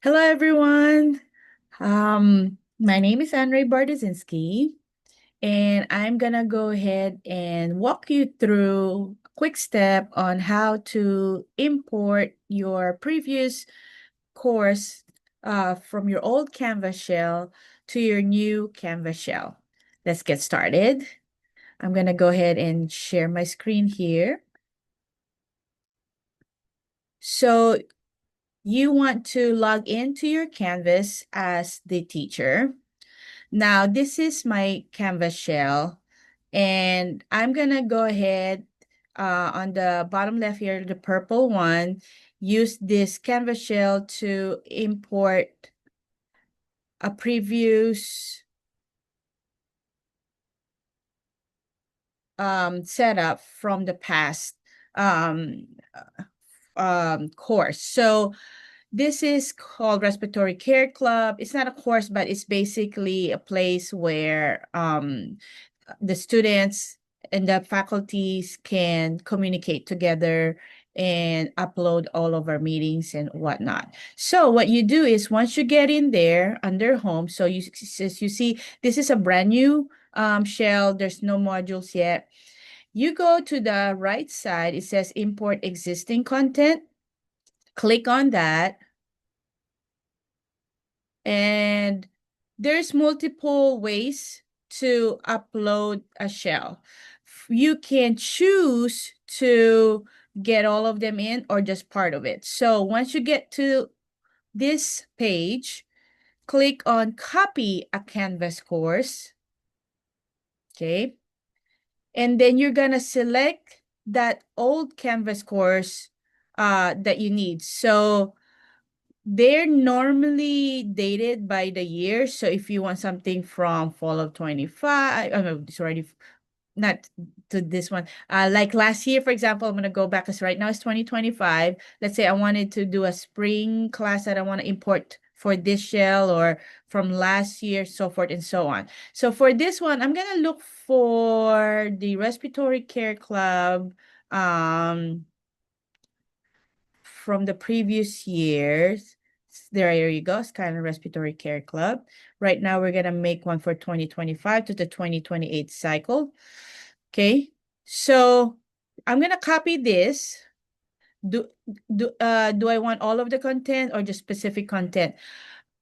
Hello, everyone. My name is Anrey, and I'm gonna go ahead and walk you through a quick step on how to import your previous course from your old Canvas shell to your new Canvas shell. Let's get started. I'm gonna go ahead and share my screen here. So you want to log into your Canvas as the teacher. Now, this is my Canvas shell, and I'm gonna go ahead on the bottom left here, the purple one, use this Canvas shell to import a previous setup from the past um, course. So this is called Respiratory Care Club. It's not a course, but it's basically a place where the students and the faculties can communicate together and upload all of our meetings and whatnot. So what you do is once you get in there under home, so you see this is a brand new shell. There's no modules yet. You go to the right side, it says import existing content. Click on that. And there's multiple ways to upload a shell. You can choose to get all of them in or just part of it. So once you get to this page, click on copy a Canvas course. Okay. And then you're going to select that old Canvas course that you need. So they're normally dated by the year. So if you want something from fall of 25, oh no, it's already not to this one. Like last year, for example, I'm gonna go back because right now it's 2025. Let's say I wanted to do a spring class that I want to import for this shell or from last year, so forth and so on. So for this one, I'm gonna look for the Respiratory Care Club. From the previous years. There you go, Skyline Respiratory Care Club. Right now, we're going to make one for 2025 to the 2028 cycle. Okay, so I'm going to copy this. Do, do I want all of the content or just specific content?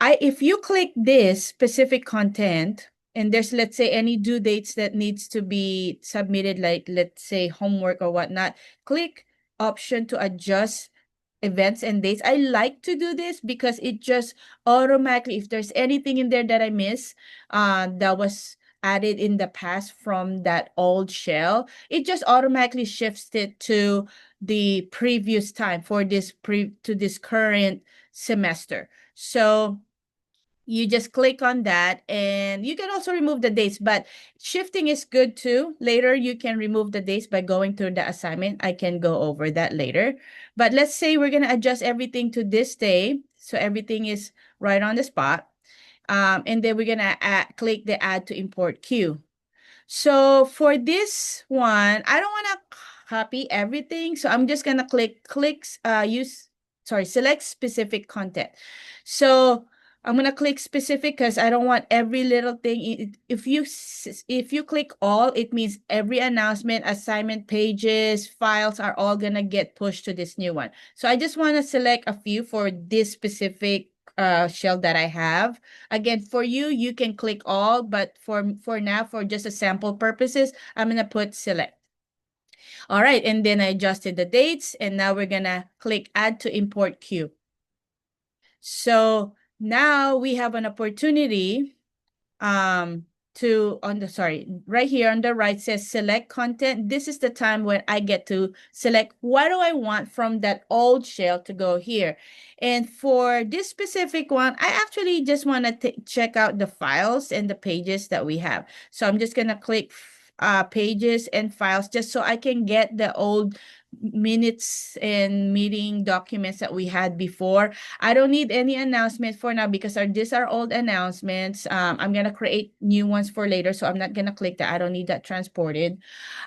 If you click this specific content, and there's, let's say, any due dates that needs to be submitted, like, let's say, homework or whatnot, click option to adjust events and dates. I like to do this because it just automatically, if there's anything in there that I miss, that was added in the past from that old shell, it just automatically shifts it to the previous time for this to this current semester. So you just click on that, and you can also remove the dates, but shifting is good too. Later, you can remove the dates by going through the assignment. I can go over that later. But let's say we're going to adjust everything to this day. So everything is right on the spot. And then we're going to click the add to import queue. So for this one, I don't want to copy everything. So I'm just going to select specific content. So I'm going to click specific because I don't want every little thing. If you click all, it means every announcement, assignment pages, files are all going to get pushed to this new one. So I just want to select a few for this specific shell that I have. Again, for you, you can click all, but for now, for just a sample purposes, I'm going to put select. All right, and then I adjusted the dates, and now we're going to click add to import queue. So now we have an opportunity right here on the right says select content. This is the time when I get to select what do I want from that old shell to go here. And for this specific one, I actually just want to check out the files and the pages that we have. So I'm just going to click pages and files just so I can get the old minutes and meeting documents that we had before. I don't need any announcement for now because these are old announcements. I'm going to create new ones for later, so I'm not going to click that. I don't need that transported.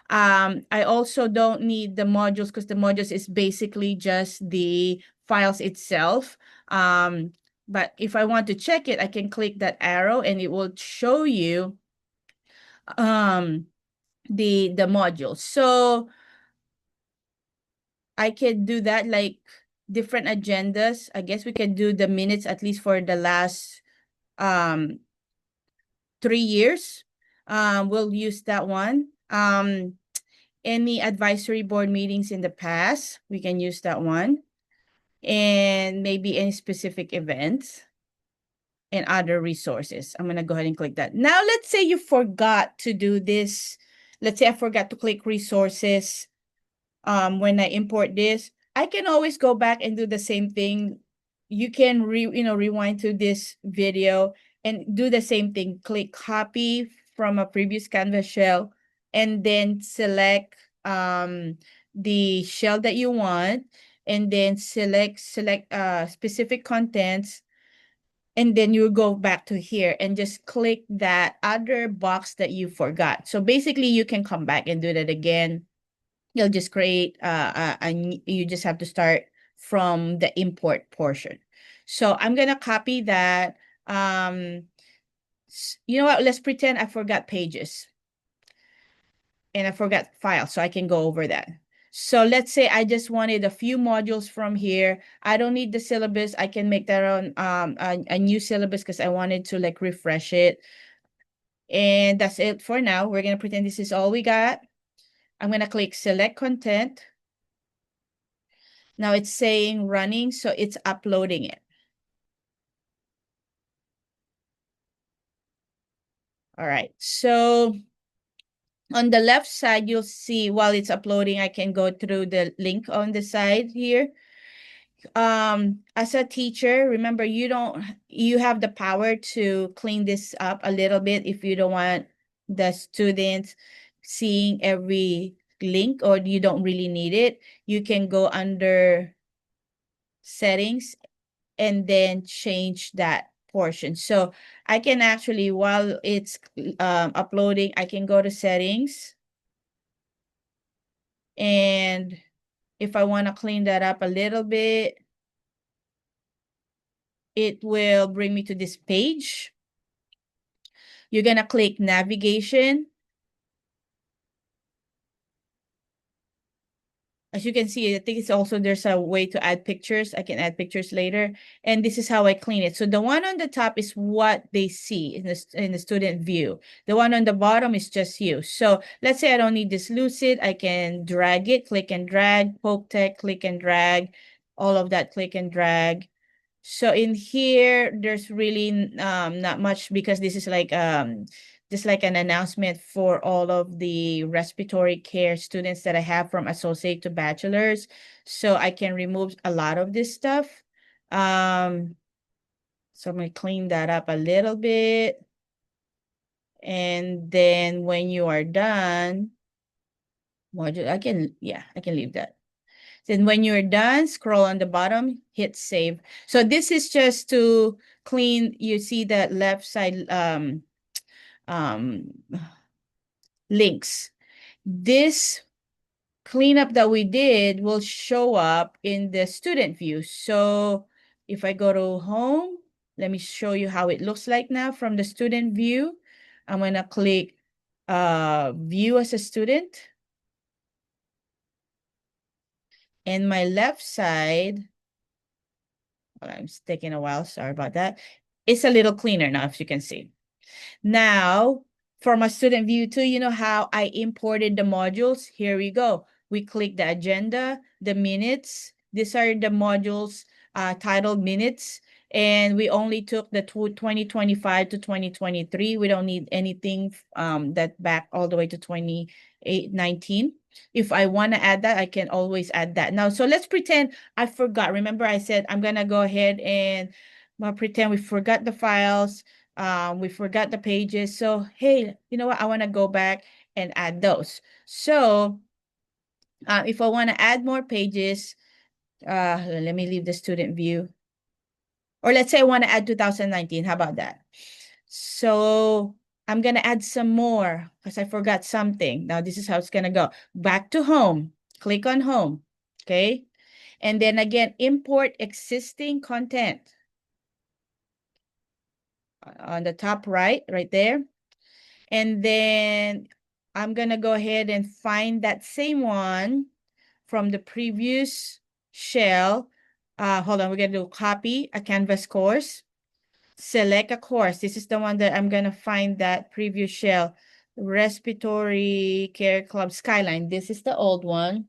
I also don't need the modules because the modules is basically just the files itself. But if I want to check it, I can click that arrow and it will show you the module. So I can do that, like different agendas. I guess we can do the minutes at least for the last 3 years. We'll use that one. Any advisory board meetings in the past, we can use that one. And maybe any specific events and other resources. I'm going to go ahead and click that. Now, let's say you forgot to do this. Let's say I forgot to click resources when I import this. I can always go back and do the same thing. You can rewind to this video and do the same thing. Click copy from a previous Canvas shell and then select the shell that you want, and then select specific contents, and then you go back to here and just click that other box that you forgot. So basically you can come back and do that again. You'll just create you just have to start from the import portion. So I'm gonna copy that. You know what? Let's pretend I forgot pages and I forgot files, so I can go over that. So let's say I just wanted a few modules from here. I don't need the syllabus. I can make that on a new syllabus because I wanted to like refresh it. And that's it for now. We're gonna pretend this is all we got. I'm gonna click select content. Now it's saying running, so it's uploading it. All right, so on the left side, you'll see while it's uploading, I can go through the link on the side here. As a teacher, remember you have the power to clean this up a little bit if you don't want the students seeing every link or you don't really need it. You can go under settings and then change that portion. So I can actually, while it's uploading, I can go to settings. And if I want to clean that up a little bit, it will bring me to this page. You're going to click navigation. As you can see, I think it's also there's a way to add pictures. I can add pictures later. And this is how I clean it. So the one on the top is what they see in the student view. The one on the bottom is just you. So let's say I don't need this lucid. I can drag it, click and drag, poke tech, click and drag, all of that, click and drag. So in here, there's really not much because this is like just like an announcement for all of the respiratory care students that I have from associate to bachelor's. So I can remove a lot of this stuff. So I'm gonna clean that up a little bit. And then when you are done, I can leave that. Then when you're done, scroll on the bottom, hit save. So this is just to clean, you see that left side links. This cleanup that we did will show up in the student view. So if I go to home, let me show you how it looks like now from the student view. I'm gonna click view as a student. And my left side, well, it's taking a while, sorry about that. It's a little cleaner now, as you can see. Now, from a student view too, you know how I imported the modules? Here we go. We click the agenda, the minutes. These are the modules titled minutes. And we only took the 2025 to 2023. We don't need anything that back all the way to 2019. If I want to add that, I can always add that. Now, so let's pretend I forgot. Remember I said I'm going to go ahead and pretend we forgot the files. We forgot the pages. So, hey, you know what? I want to go back and add those. So if I want to add more pages, let me leave the student view. Or let's say I want to add 2019. How about that? So I'm going to add some more because I forgot something. Now this is how it's going to go. Back to home. Click on home. Okay. And then again, import existing content. on the top right there. And then I'm gonna go ahead and find that same one from the previous shell. Hold on, we're gonna do copy a Canvas course, select a course. This is the one that I'm gonna find that previous shell, Respiratory Care Club Skyline. This is the old one.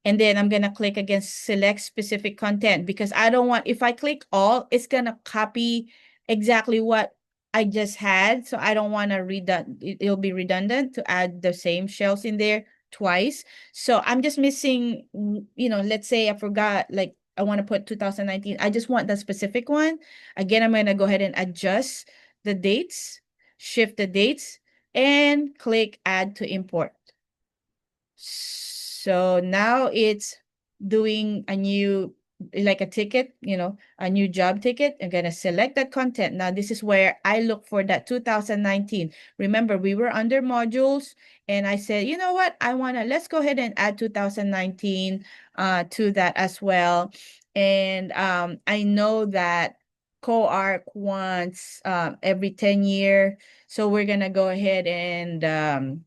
And then I'm going to click against select specific content because I don't want, if I click all, it's going to copy exactly what I just had. So I don't want to it'll be redundant to add the same shells in there twice. So I'm just missing, let's say I forgot, like I want to put 2019. I just want the specific one. Again, I'm going to go ahead and adjust the dates, shift the dates, and click add to import. So now it's doing a new, like a ticket, a new job ticket. I'm going to select that content. Now, this is where I look for that 2019. Remember, we were under modules and I said, you know what? Let's go ahead and add 2019 to that as well. And I know that CoArc wants every 10 year. So we're going to go ahead and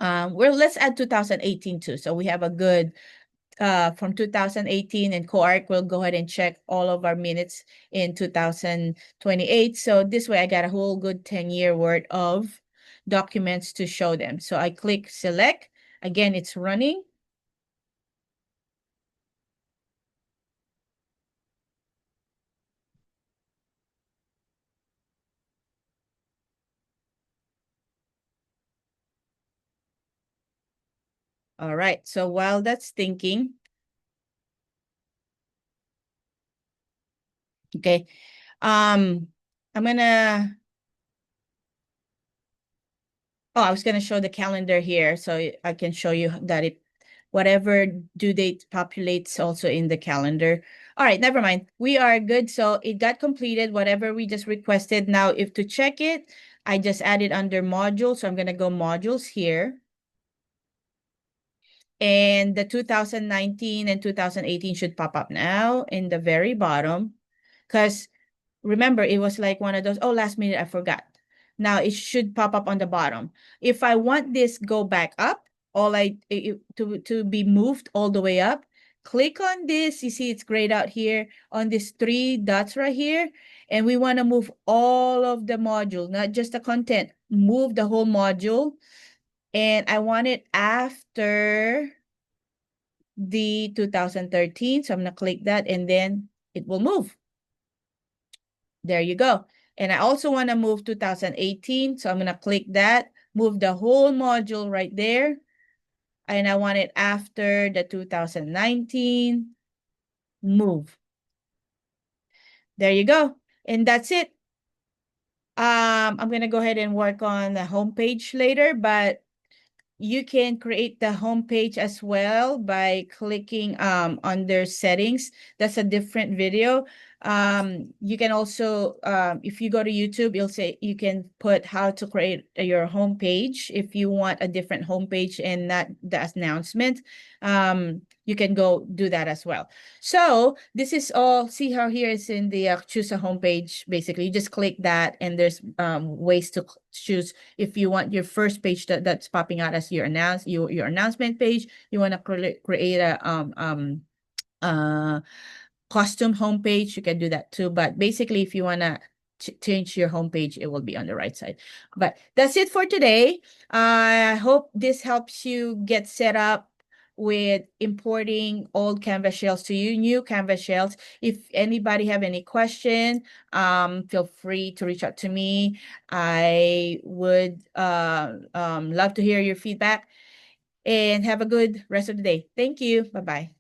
let's add 2018 too. So we have a good from 2018, and CoArc will go ahead and check all of our minutes in 2028. So this way I got a whole good 10-year worth of documents to show them. So I click select. Again, it's running. All right. So while that's thinking, okay, I'm gonna, oh, I was gonna show the calendar here so I can show you that whatever due date populates also in the calendar. All right, never mind. We are good. So it got completed, whatever we just requested. Now, if to check it, I just added under modules. So I'm gonna go modules here. And the 2019 and 2018 should pop up now in the very bottom. Because remember, it was like one of those, oh, last minute, I forgot. Now it should pop up on the bottom. If I want this go back up, to be moved all the way up, click on this. You see it's grayed out here on these 3 dots right here. And we want to move all of the module, not just the content, move the whole module. And I want it after the 2013. So I'm going to click that and then it will move. There you go. And I also want to move 2018. So I'm going to click that, move the whole module right there. And I want it after the 2019, move. There you go. And that's it. I'm going to go ahead and work on the homepage later, but you can create the homepage as well by clicking under settings. That's a different video. You can also, if you go to YouTube, you'll say you can put how to create your homepage. If you want a different homepage and not the announcement, you can go do that as well. So this is all, see how here is in the choose a homepage. Basically, you just click that and there's ways to choose if you want your first page that's popping out as your announcement page. You want to create a custom homepage, you can do that too. But basically, if you want to change your homepage, it will be on the right side. But that's it for today. I hope this helps you get set up with importing old Canvas shells to you, new Canvas shells. If anybody have any question, feel free to reach out to me. I would love to hear your feedback and have a good rest of the day. Thank you. Bye-bye.